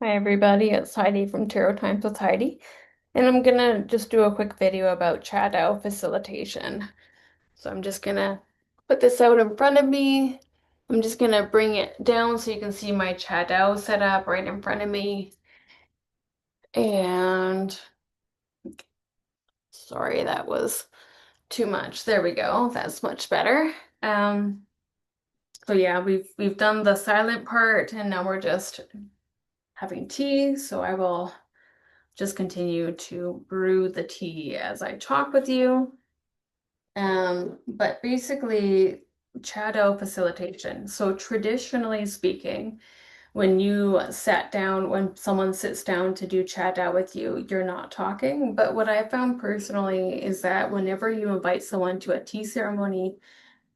Hi everybody, it's Heidi from Tarot Times with Heidi, and I'm gonna just do a quick video about shadow facilitation. So I'm just gonna put this out in front of me. I'm just gonna bring it down so you can see my shadow set up right in front of me. And sorry, that was too much. There we go. That's much better. Um, so yeah, we've done the silent part, and now we're just having tea. So I will just continue to brew the tea as I talk with you. But basically, shadow facilitation. So traditionally speaking, when someone sits down to do shadow with you, you're not talking. But what I found personally is that whenever you invite someone to a tea ceremony,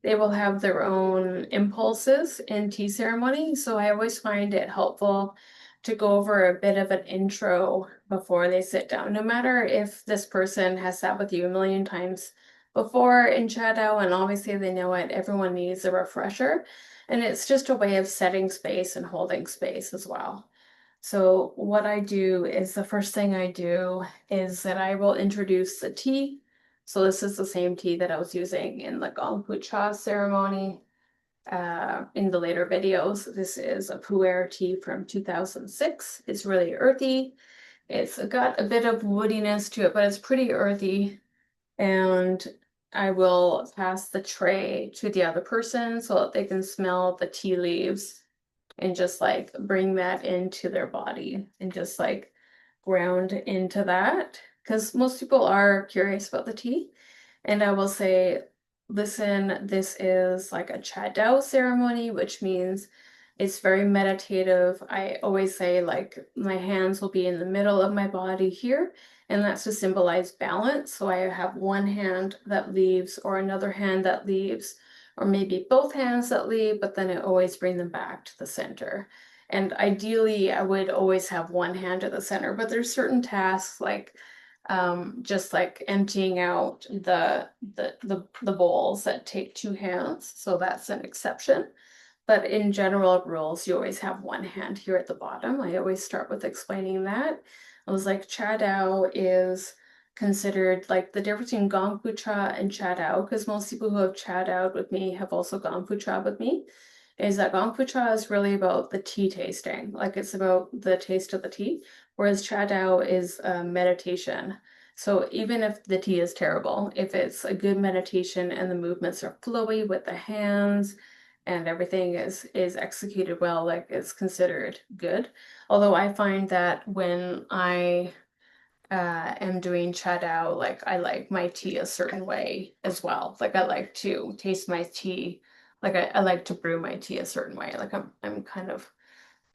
they will have their own impulses in tea ceremony. So I always find it helpful to go over a bit of an intro before they sit down, no matter if this person has sat with you a million times before in shadow, and obviously they know it, everyone needs a refresher. And it's just a way of setting space and holding space as well. So what I do is the first thing I do is that I will introduce the tea. So this is the same tea that I was using in the Gong Fu Cha ceremony in the later videos. This is a pu'er tea from 2006. It's really earthy. It's got a bit of woodiness to it, but it's pretty earthy. And I will pass the tray to the other person so that they can smell the tea leaves and just like bring that into their body and just like ground into that. Because most people are curious about the tea. And I will say, listen, this is like a Chadao ceremony, which means it's very meditative. I always say, like, my hands will be in the middle of my body here, and that's to symbolize balance. So I have one hand that leaves, or another hand that leaves, or maybe both hands that leave, but then I always bring them back to the center. And ideally, I would always have one hand at the center, but there's certain tasks like just like emptying out the bowls that take two hands, so that's an exception. But in general rules, you always have one hand here at the bottom. I always start with explaining that. I was like, Cha Dao is considered like the difference between Gong Fu Cha and Cha Dao, because most people who have Cha Dao with me have also Gong Fu Cha with me, is that Gong Fu Cha is really about the tea tasting. Like it's about the taste of the tea, whereas Cha Dao is meditation. So even if the tea is terrible, if it's a good meditation and the movements are flowy with the hands, and everything is executed well, like it's considered good. Although I find that when I am doing Chadao, like I like my tea a certain way as well. Like I like to taste my tea, like I like to brew my tea a certain way. Like I'm kind of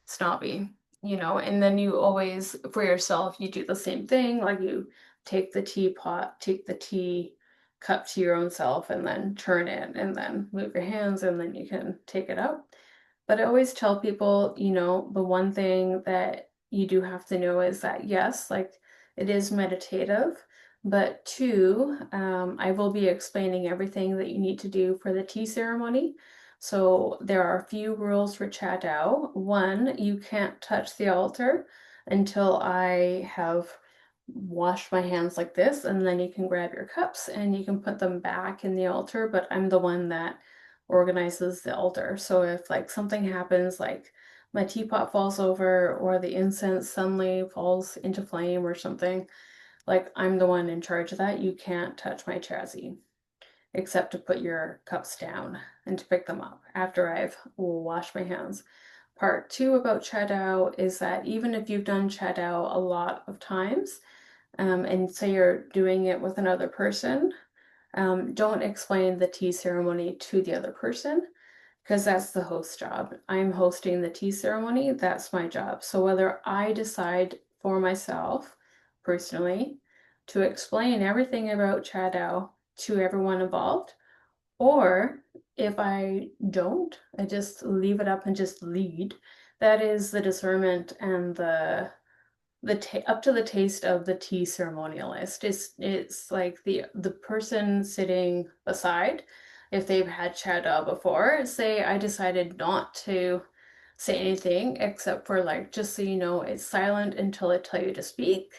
snobby, and then you always, for yourself, you do the same thing. Like you take the teapot, take the tea cup to your own self, and then turn it, and then move your hands, and then you can take it up. But I always tell people, the one thing that you do have to know is that, yes, like it is meditative, but two, I will be explaining everything that you need to do for the tea ceremony. So there are a few rules for Cha Dao. One, you can't touch the altar until I have washed my hands like this, and then you can grab your cups and you can put them back in the altar, but I'm the one that organizes the altar. So if like something happens, like my teapot falls over or the incense suddenly falls into flame or something, like I'm the one in charge of that. You can't touch my chassis except to put your cups down and to pick them up after I've washed my hands. Part two about Chadao is that even if you've done Chadao a lot of times, and say you're doing it with another person, don't explain the tea ceremony to the other person because that's the host job. I'm hosting the tea ceremony, that's my job. So whether I decide for myself personally to explain everything about Chadao to everyone involved, or if I don't, I just leave it up and just lead. That is the discernment and the up to the taste of the tea ceremonialist. It's like the person sitting beside, if they've had Chada before, say I decided not to say anything except for like, just so you know, it's silent until I tell you to speak.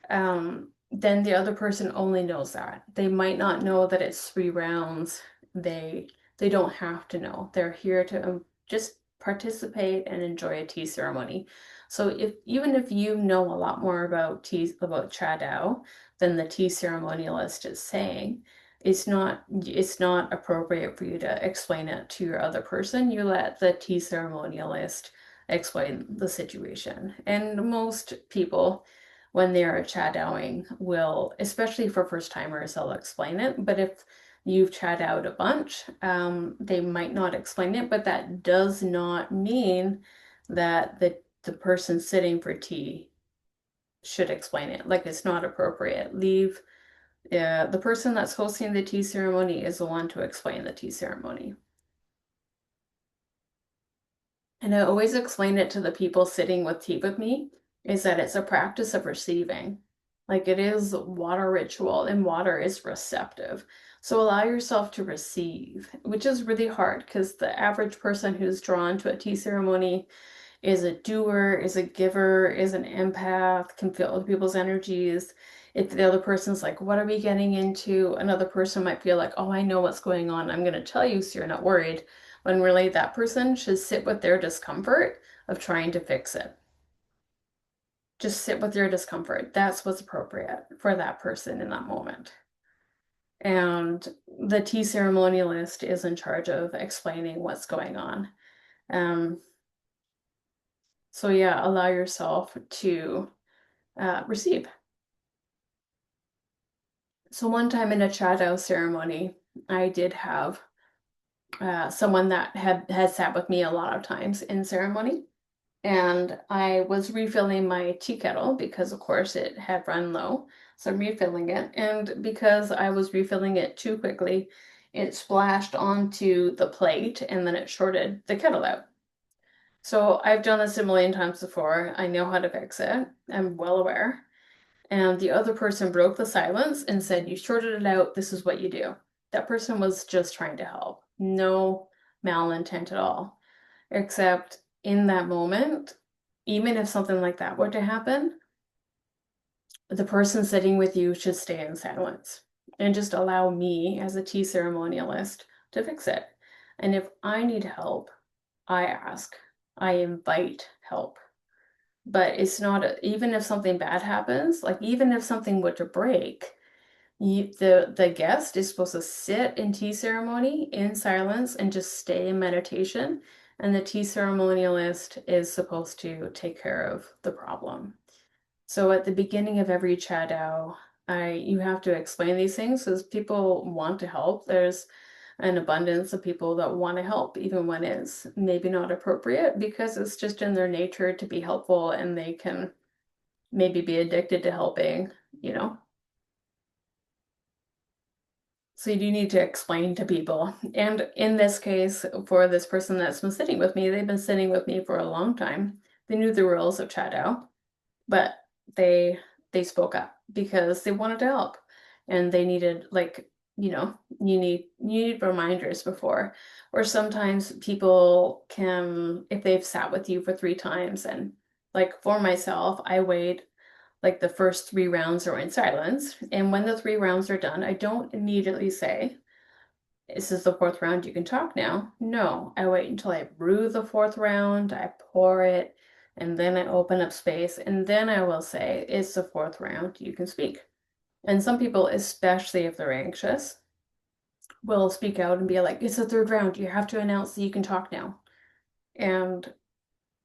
Then the other person only knows that. They might not know that it's 3 rounds. They they don't have to know. They're here to just participate and enjoy a tea ceremony. So if even if you know a lot more about Cha Dao than the tea ceremonialist is saying, it's not appropriate for you to explain it to your other person. You let the tea ceremonialist explain the situation. And most people when they're chatting will, especially for first timers, they'll explain it. But if you've chat out a bunch, they might not explain it, but that does not mean that the person sitting for tea should explain it. Like it's not appropriate. Leave the person that's hosting the tea ceremony is the one to explain the tea ceremony. And I always explain it to the people sitting with tea with me is that it's a practice of receiving. Like it is water ritual and water is receptive. So allow yourself to receive, which is really hard because the average person who's drawn to a tea ceremony is a doer, is a giver, is an empath, can feel other people's energies. If the other person's like, what are we getting into? Another person might feel like, oh, I know what's going on. I'm going to tell you so you're not worried. When really that person should sit with their discomfort of trying to fix it. Just sit with your discomfort. That's what's appropriate for that person in that moment. And the tea ceremonialist is in charge of explaining what's going on. Um, so yeah, allow yourself to receive. So one time in a Chado ceremony, I did have someone that had sat with me a lot of times in ceremony, and I was refilling my tea kettle because, of course, it had run low. So I'm refilling it, and because I was refilling it too quickly, it splashed onto the plate, and then it shorted the kettle out. So I've done this a million times before. I know how to fix it. I'm well aware. And the other person broke the silence and said, you shorted it out. This is what you do. That person was just trying to help. No malintent at all. Except in that moment, even if something like that were to happen, the person sitting with you should stay in silence and just allow me as a tea ceremonialist to fix it. And if I need help, I ask, I invite help. But it's not even if something bad happens, like even if something were to break, the guest is supposed to sit in tea ceremony in silence and just stay in meditation, and the tea ceremonialist is supposed to take care of the problem. So at the beginning of every Chadao, you have to explain these things because people want to help. There's an abundance of people that want to help, even when it's maybe not appropriate, because it's just in their nature to be helpful and they can maybe be addicted to helping, you know. So you do need to explain to people. And in this case, for this person that's been sitting with me, they've been sitting with me for a long time. They knew the rules of Chadao, but they they spoke up because they wanted to help and they needed like you need reminders before, or sometimes people can, if they've sat with you for 3 times, and like for myself I wait, like the first 3 rounds are in silence, and when the 3 rounds are done I don't immediately say, this is the fourth round, you can talk now. No, I wait until I brew the fourth round, I pour it, and then I open up space, and then I will say, it's the fourth round, you can speak. And some people, especially if they're anxious, will speak out and be like, it's the third round, you have to announce that you can talk now. And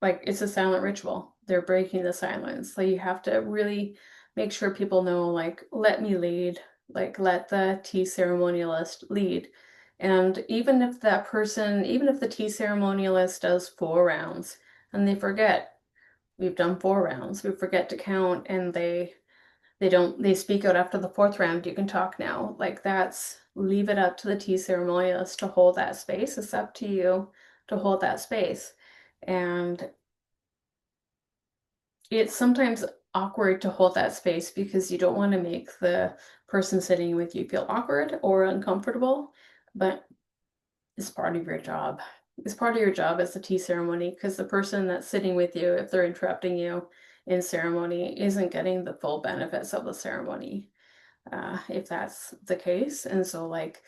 like, it's a silent ritual. They're breaking the silence. So you have to really make sure people know, like, let me lead, like, let the tea ceremonialist lead. And even if the tea ceremonialist does 4 rounds and they forget, we've done 4 rounds, we forget to count, and they speak out after the fourth round, you can talk now. Like, leave it up to the tea ceremonialist to hold that space. It's up to you to hold that space. And it's sometimes awkward to hold that space because you don't want to make the person sitting with you feel awkward or uncomfortable, but it's part of your job. It's part of your job as a tea ceremony because the person that's sitting with you, if they're interrupting you in ceremony, isn't getting the full benefits of the ceremony, if that's the case. And so, like,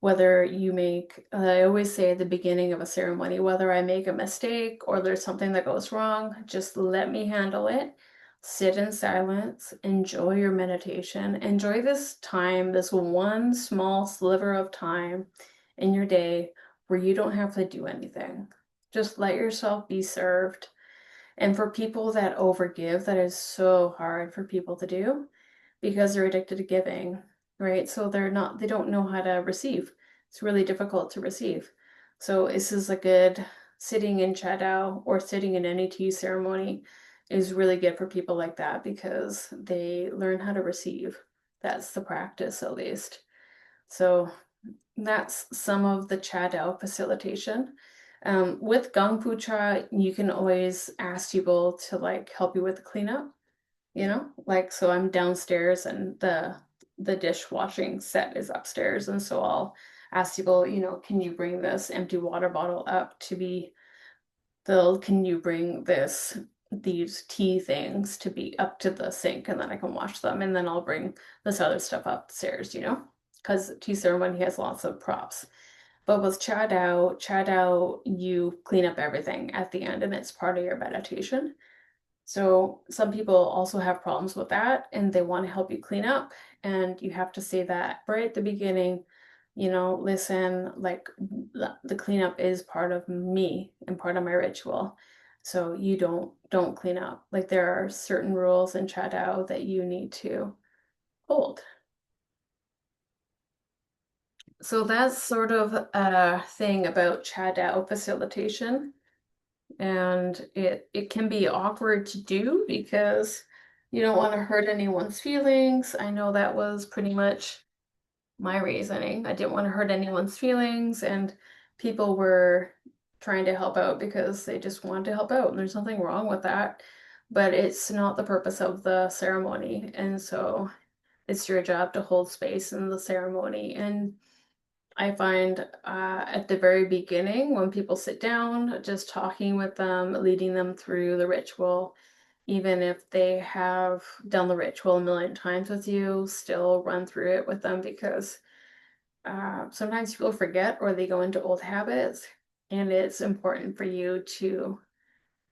whether you make, I always say at the beginning of a ceremony, whether I make a mistake or there's something that goes wrong, just let me handle it. Sit in silence, enjoy your meditation, enjoy this time, this one small sliver of time in your day where you don't have to do anything. Just let yourself be served. And for people that overgive, that is so hard for people to do because they're addicted to giving, right? So they don't know how to receive. It's really difficult to receive. So this is a good sitting in Chadao or sitting in any tea ceremony is really good for people like that because they learn how to receive. That's the practice at least. So that's some of the Chadao facilitation. With Gangpu Cha, you can always ask people to like help you with the cleanup, like so I'm downstairs and the dishwashing set is upstairs, and so I'll ask people, can you bring this empty water bottle up to be filled? Can you bring these tea things to be up to the sink and then I can wash them and then I'll bring this other stuff upstairs, because tea ceremony has lots of props. But with Cha Dao, you clean up everything at the end and it's part of your meditation. So some people also have problems with that and they want to help you clean up. And you have to say that right at the beginning, listen, like the cleanup is part of me and part of my ritual. So you don't clean up. Like there are certain rules in Chadao that you need to hold. So that's sort of a thing about Chadao facilitation. And it can be awkward to do because you don't want to hurt anyone's feelings. I know that was pretty much my reasoning. I didn't want to hurt anyone's feelings, and people were trying to help out because they just wanted to help out, and there's nothing wrong with that. But it's not the purpose of the ceremony, and so it's your job to hold space in the ceremony. And I find at the very beginning, when people sit down, just talking with them, leading them through the ritual, even if they have done the ritual a million times with you, still run through it with them because sometimes people forget or they go into old habits. And it's important for you to,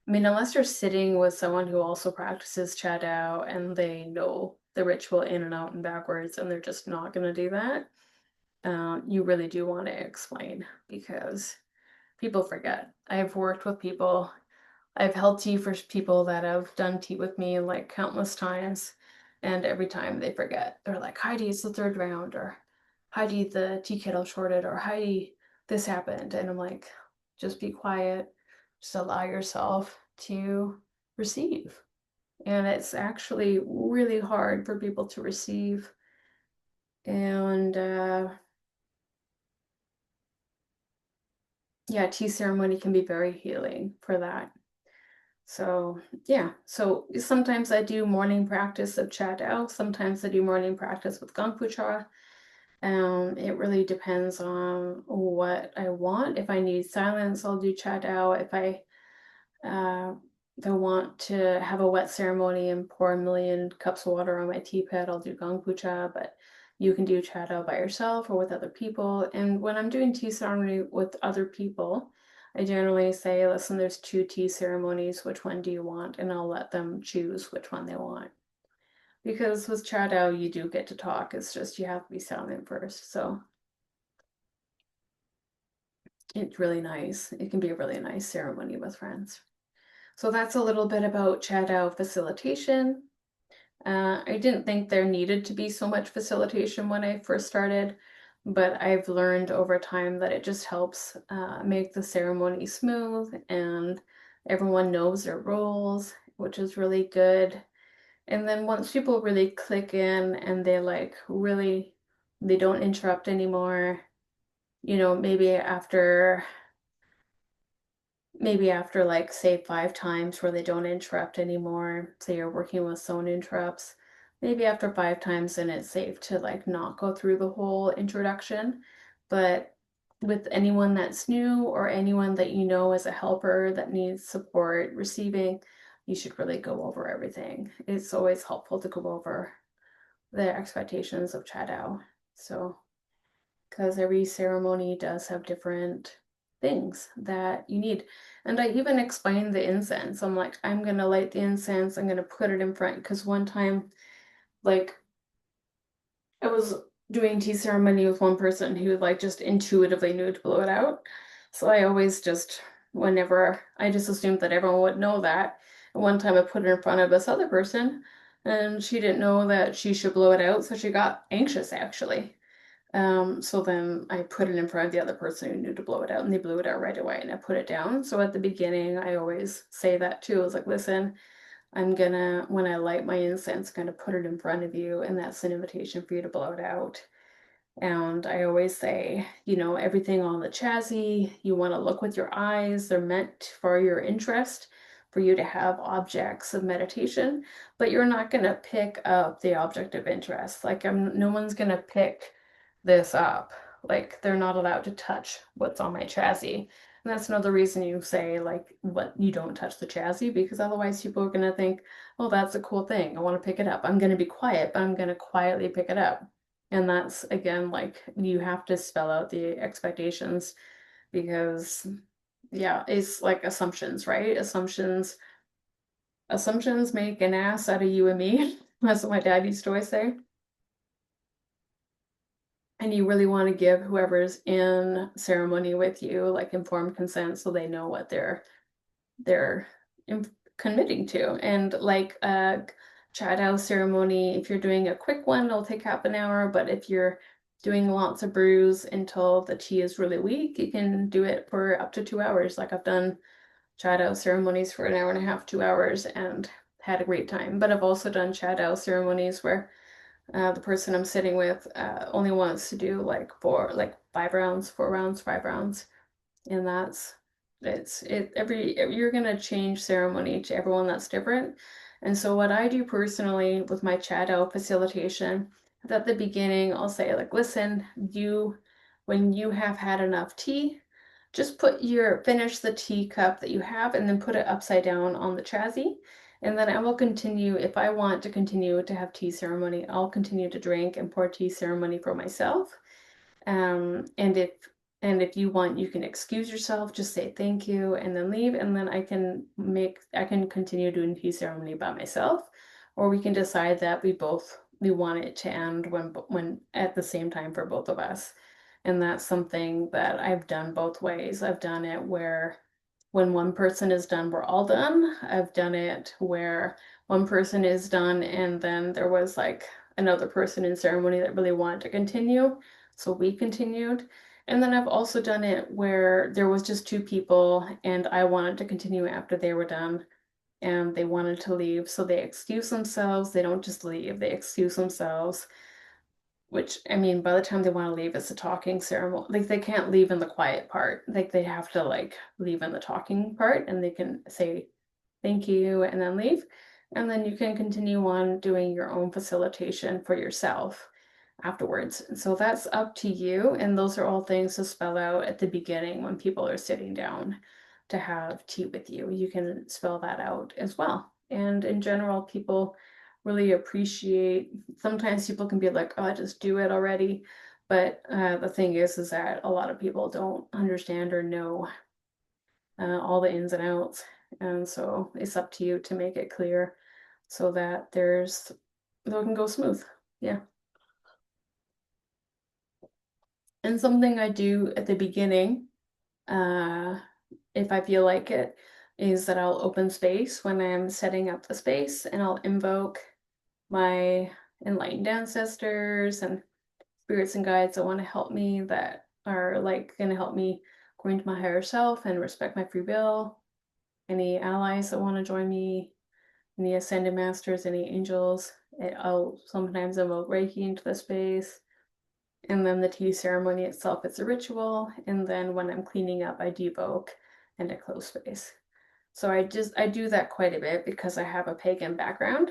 I mean, unless you're sitting with someone who also practices Chadao and they know the ritual in and out and backwards, and they're just not going to do that, you really do want to explain because people forget. I've worked with people, I've held tea for people that have done tea with me like countless times, and every time they forget. They're like, Heidi, it's the third round, or Heidi, the tea kettle shorted, or Heidi, this happened. And I'm like, just be quiet, just allow yourself to receive. And it's actually really hard for people to receive. And yeah, tea ceremony can be very healing for that. So yeah, so sometimes I do morning practice of Cha Dao, sometimes I do morning practice with Gongfu Cha. It really depends on what I want. If I need silence, I'll do Cha Dao. Uh, if I want to have a wet ceremony and pour a million cups of water on my teapot, I'll do Gongfu Cha, but you can do Cha Dao by yourself or with other people. And when I'm doing tea ceremony with other people, I generally say, listen, there's two tea ceremonies. Which one do you want? And I'll let them choose which one they want. Because with Cha Dao, you do get to talk. It's just you have to be silent first. So it's really nice. It can be a really nice ceremony with friends. So that's a little bit about Cha Dao facilitation. I didn't think there needed to be so much facilitation when I first started, but I've learned over time that it just helps make the ceremony smooth and everyone knows their roles, which is really good. And then once people really click in and they like really, they don't interrupt anymore, maybe after like say 5 times where they don't interrupt anymore, say you're working with someone interrupts, maybe after 5 times then it's safe to like not go through the whole introduction. But with anyone that's new or anyone that you know as a helper that needs support receiving, you should really go over everything. It's always helpful to go over the expectations of Chadao. So, because every ceremony does have different things that you need. And I even explained the incense. I'm like, I'm gonna light the incense, I'm gonna put it in front. Because one time, like, I was doing tea ceremony with one person who like just intuitively knew to blow it out. So I always just, whenever I just assumed that everyone would know that. And one time I put it in front of this other person and she didn't know that she should blow it out, so she got anxious actually. So then I put it in front of the other person who knew to blow it out, and they blew it out right away, and I put it down. So at the beginning, I always say that too. I was like, listen, when I light my incense, I'm gonna put it in front of you, and that's an invitation for you to blow it out. And I always say, everything on the chassis, you want to look with your eyes. They're meant for your interest, for you to have objects of meditation, but you're not going to pick up the object of interest. Like, no one's going to pick this up. Like, they're not allowed to touch what's on my chassis. And that's another reason you say, like, what you don't touch the chassis, because otherwise people are going to think, oh, that's a cool thing. I want to pick it up. I'm going to be quiet, but I'm going to quietly pick it up. And that's again, like you have to spell out the expectations because yeah, it's like assumptions, right? Assumptions make an ass out of you and me. That's what my dad used to always say. And you really want to give whoever's in ceremony with you like informed consent so they know what they're committing to. And like a Chadao ceremony, if you're doing a quick one, it'll take half an hour. But if you're doing lots of brews until the tea is really weak, you can do it for up to 2 hours. Like I've done Chadao ceremonies for an hour and a half, 2 hours, and had a great time. But I've also done Chadao ceremonies where the person I'm sitting with only wants to do like 5 rounds, 4 rounds, 5 rounds, and that's it's it every you're gonna change ceremony to everyone that's different. And so what I do personally with my chat out facilitation is at the beginning I'll say like, listen, when you have had enough tea, just finish the teacup that you have and then put it upside down on the chassis. And then I will continue, if I want to continue to have tea ceremony, I'll continue to drink and pour tea ceremony for myself. um, and if and if you want, you can excuse yourself, just say thank you and then leave, and then I can continue doing tea ceremony by myself, or we can decide that we want it to end when at the same time for both of us. And that's something that I've done both ways. I've done it where when one person is done, we're all done. I've done it where one person is done and then there was like another person in ceremony that really wanted to continue. So we continued. And then I've also done it where there was just two people and I wanted to continue after they were done and they wanted to leave. So they excuse themselves. They don't just leave, they excuse themselves, which I mean, by the time they want to leave, it's a talking ceremony. Like they can't leave in the quiet part. Like they have to like leave in the talking part and they can say thank you and then leave. And then you can continue on doing your own facilitation for yourself afterwards. So that's up to you. And those are all things to spell out at the beginning when people are sitting down to have tea with you. You can spell that out as well. And in general, people really appreciate, sometimes people can be like, oh, just do it already. But the thing is that a lot of people don't understand or know all the ins and outs. And so it's up to you to make it clear so that it can go smooth. Yeah. And something I do at the beginning, uh, if I feel like it, is that I'll open space when I'm setting up the space and I'll invoke my enlightened ancestors and spirits and guides that want to help me, that are like going to help me go into my higher self and respect my free will. Any allies that want to join me, any ascended masters, any angels. I'll sometimes invoke Reiki into the space. And then the tea ceremony itself, it's a ritual. And then when I'm cleaning up, I devoke and I close space. So I do that quite a bit because I have a pagan background.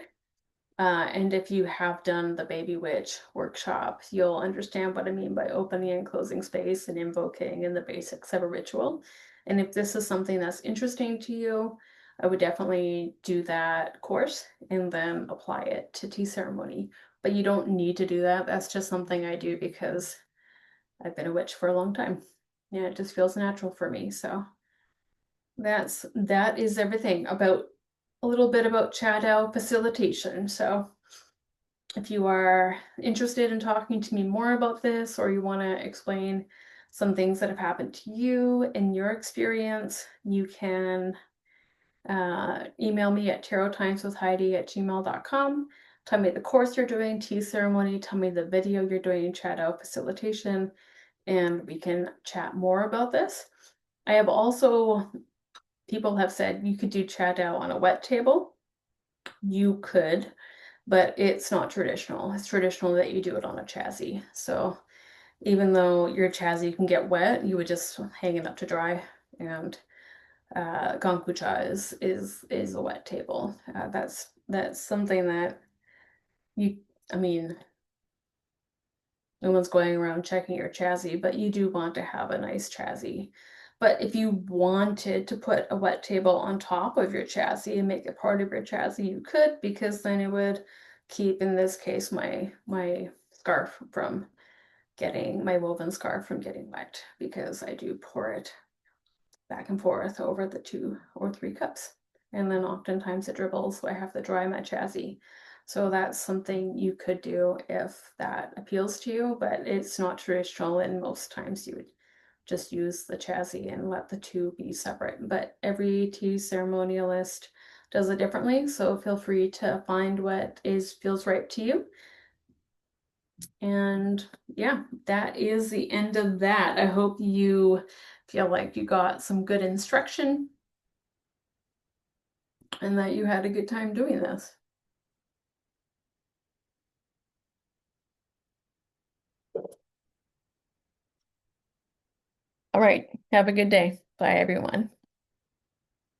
And if you have done the Baby Witch workshop, you'll understand what I mean by opening and closing space and invoking and the basics of a ritual. And if this is something that's interesting to you, I would definitely do that course and then apply it to tea ceremony. But you don't need to do that. That's just something I do because I've been a witch for a long time. Yeah, it just feels natural for me. So that is everything about a little bit about Shadow facilitation. So if you are interested in talking to me more about this, or you want to explain some things that have happened to you in your experience, you can email me at tarottimeswithheidi@gmail.com. Tell me the course you're doing, tea ceremony, tell me the video you're doing in Shadow facilitation, and we can chat more about this. I have also, people have said you could do Shadow on a wet table. You could, but it's not traditional. It's traditional that you do it on a chassis. So even though your chassis can get wet, you would just hang it up to dry. And Gankucha is a wet table. That's something that you, I mean, no one's going around checking your chassis, but you do want to have a nice chassis. But if you wanted to put a wet table on top of your chassis and make it part of your chassis, you could, because then it would keep, in this case, my scarf from getting, my woven scarf from getting wet, because I do pour it back and forth over the 2 or 3 cups. And then oftentimes it dribbles, so I have to dry my chassis. So that's something you could do if that appeals to you, but it's not traditional, and most times you would just use the chassis and let the two be separate. But every tea ceremonialist does it differently, so feel free to find what feels right to you. And yeah, that is the end of that. I hope you feel like you got some good instruction and that you had a good time doing this. All right, have a good day. Bye, everyone.